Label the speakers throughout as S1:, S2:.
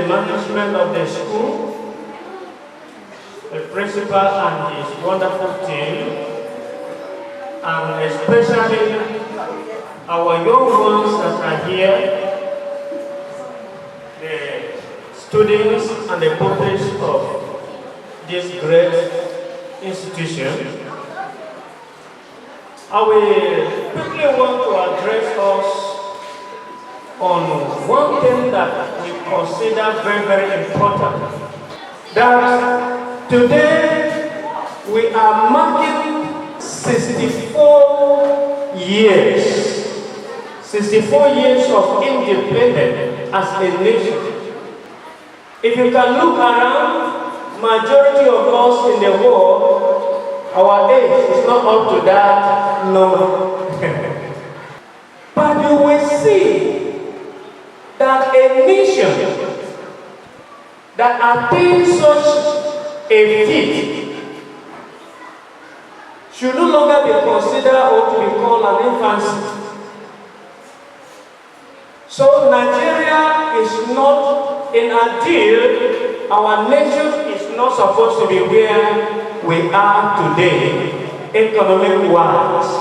S1: the management of the school, the principal and his wonderful team, and especially our young ones that are here, the students and the pupils of this great institution. I will quickly want to address us on one thing that we consider very, very important. That today we are marking 64 years. 64 years of independence as a nation. If you can look around, majority of us in the world, our age is not up to that number. But you will see that a nation that attains such a feat should no longer be considered or to be called an infancy. So Nigeria is not in a deal. Our nation is not supposed to be where we are today, economic-wise,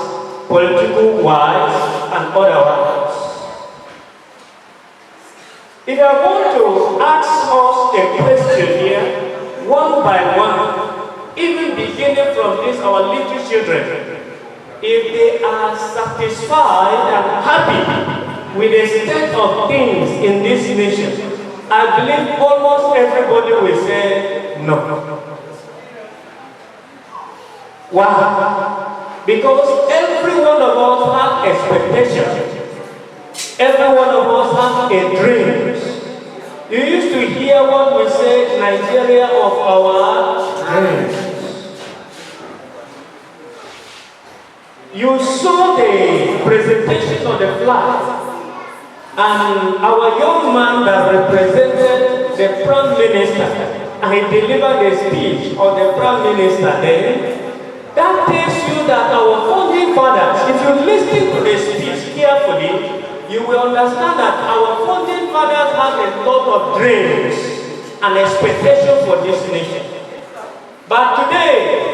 S1: political-wise, and otherwise. If I want to ask us a question here, one by one, even beginning from this, our little children, if they are satisfied and happy with the state of things in this nation, I believe almost everybody will say no. Why? Because every one of us has expectations. Every one of us has a dream. You used to hear what we say, Nigeria of our dreams. You saw the presentation of the flag, and our young man that represented the Prime Minister, and he delivered the speech of the Prime Minister then. That tells you that our founding fathers, if you listen to the speech carefully, you will understand that our founding fathers had a lot of dreams and expectations for this nation. But today,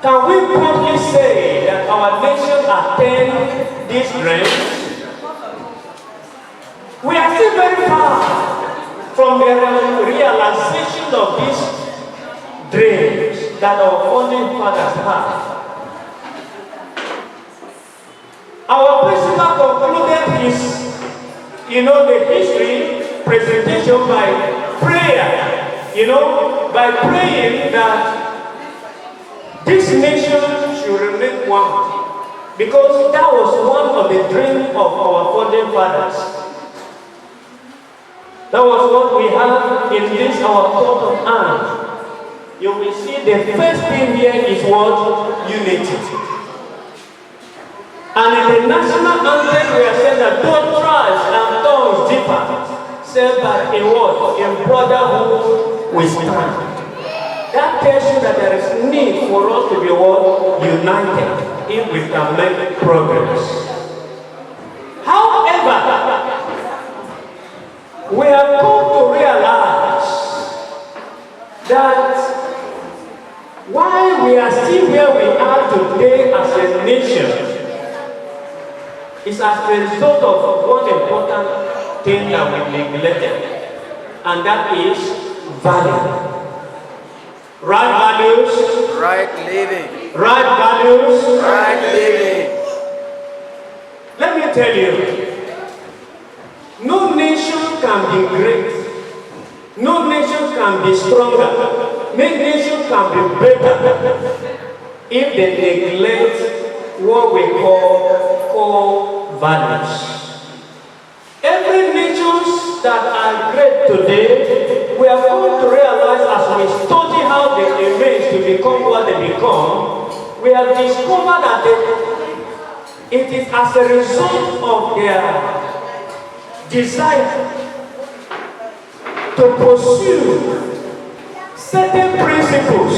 S1: can we proudly say that our nation attained these dreams? We are still very far from the realization of these dreams that our founding fathers had. Our principal concluded his, the history presentation by prayer, by praying that this nation should remain one, because that was one of the dreams of our founding fathers. That was what we have in this our coat of arms. You will see the first thing here is what? Unity. And in the national anthem we are saying that both tribes and tongues differ, said that in what? In brotherhood we stand. That tells you that there is need for us to be what? United, if we can make progress. However, we have come to realize that why we are still where we are today as a nation is as a result of one important thing that we neglected, and that is value. Right values.
S2: Right living.
S1: Right values.
S2: Right living.
S1: Let me tell you, no nation can be great. No nation can be stronger. No nation can be better if they neglect what we call core values. Every nations that are great today, we are going to realize as we study how they emerge to become what they become, we have discovered that it is as a result of their desire to pursue certain principles,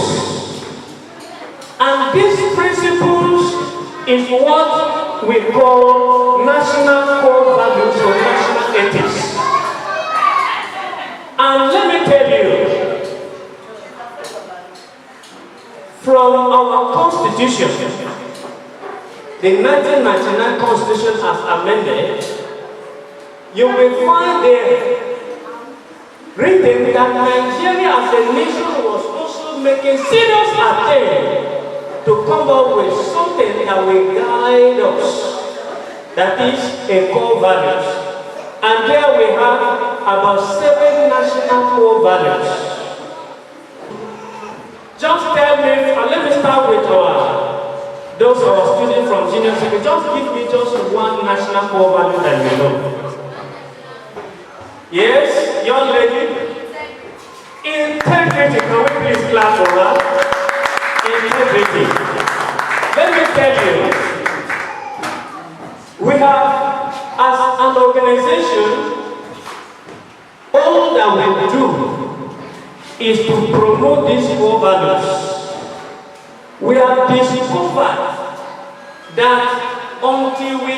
S1: and these principles is what we call national core values or national ethics. Constitution, the 1999 Constitution as amended, you will find there written that Nigeria as a nation was also making serious attempt to come up with something that will guide us, that is a core values. And there we have about 7 national core values. Just tell me, and let me start with those of our students from junior secondary. Just give me just one national core value that you know. Yes, young lady. Integrity. Can we please clap for her? Integrity. Let me tell you, we have, as an organization, all that we do is to promote these core values. We have discovered that until we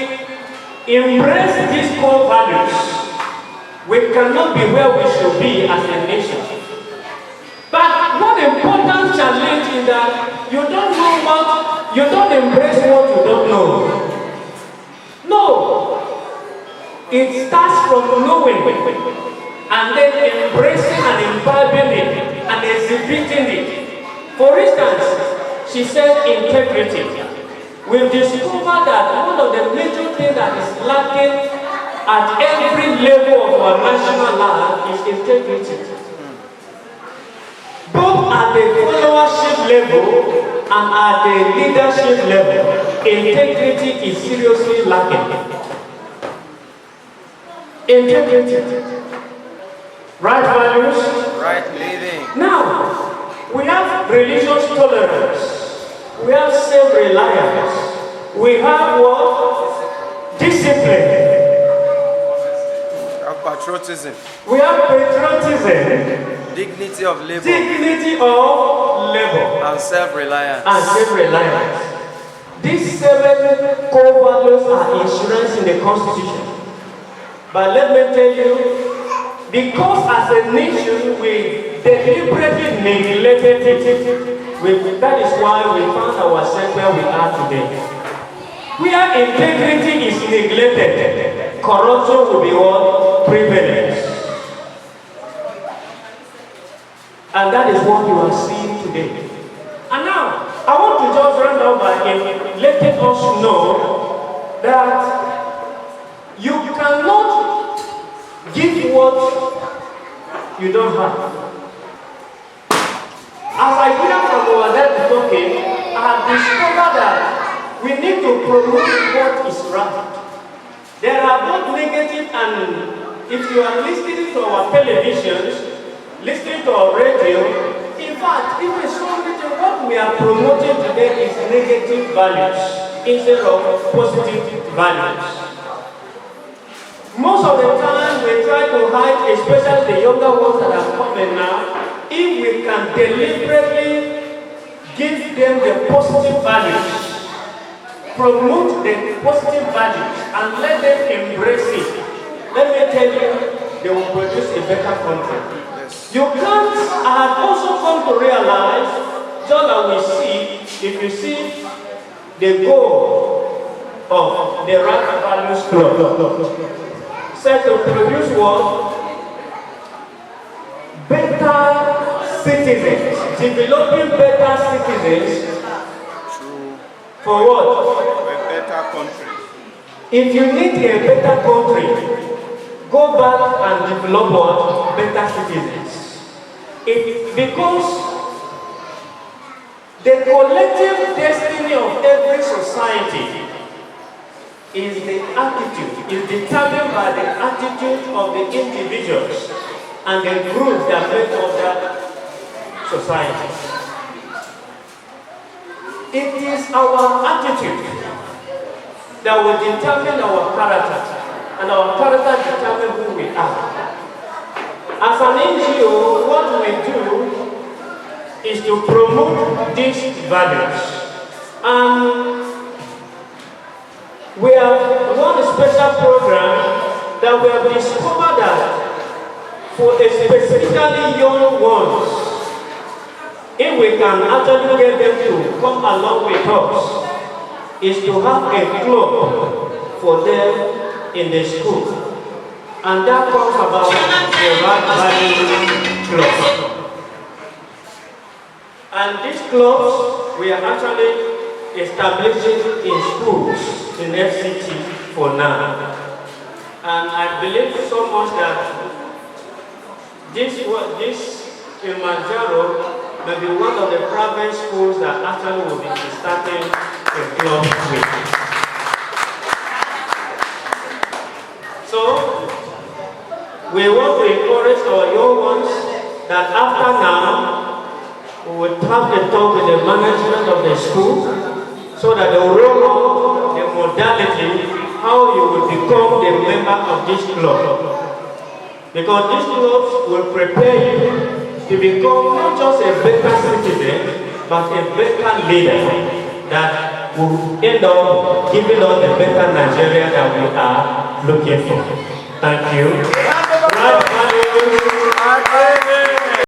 S1: embrace these core values, we cannot be where we should be as a nation. But one important challenge is that you don't embrace what you don't know. No. It starts from knowing and then embracing and imbibing it and exhibiting it. For instance, she said integrity. We've discovered that one of the major things that is lacking at every level of our national life is integrity. Both at the followership level and at the leadership level, integrity is seriously lacking. Integrity. Right values. Right living. Now, we have religious tolerance. We have self-reliance. We have what? Discipline.
S2: We have patriotism.
S1: We have patriotism.
S2: Dignity of labor.
S1: Dignity of labor.
S2: And self-reliance.
S1: And self-reliance. These 7 core values are insurance in the Constitution. But let me tell you, because as a nation we deliberately neglected it, that is why we found ourselves where we are today. Where integrity is neglected, corruption will be what? Privilege. And that is what you are seeing today. And now, I want to just run down by letting us know that you cannot give what you don't have. As I hear from our dad talking, I have discovered that we need to promote what is right. There are both negative and if you are listening to our televisions, listening to our radio, in fact, even so little what we are promoting today is negative values instead of positive values. Most of the time we try to hide, especially the younger ones that are coming now, if we can deliberately give them the positive values, promote the positive values, and let them embrace it, let me tell you, they will produce a better country. Yes. You can't, I have also come to realize, just as we see, if you see the goal of the Right Values Club, set to produce what? Better citizens. Developing better citizens.
S2: True.
S1: For what?
S2: A better country.
S1: If you need a better country, go back and develop what? Better citizens. Because the collective destiny of every society is the attitude, is determined by the attitude of the individuals and the groups that make up that society. It is our attitude that will determine our character, and our character determines who we are. As an NGO, what we do is to promote these values. We have one special program that we have discovered that for especially young ones, if we can actually get them to come along with us, is to have a club for them in the school. And that comes about the Right Value Club. And these clubs we are actually establishing in schools in FCT for now. And I believe so much that this Kilimanjaro may be one of the private schools that actually will be starting a club with. So, we want to encourage our young ones that after now, we will have a talk with the management of the school so that they will roll out the modality how you will become the member of this club. Because these clubs will prepare you to become not just a better citizen, but a better leader that will end up giving us the better Nigeria that we are looking for. Thank you.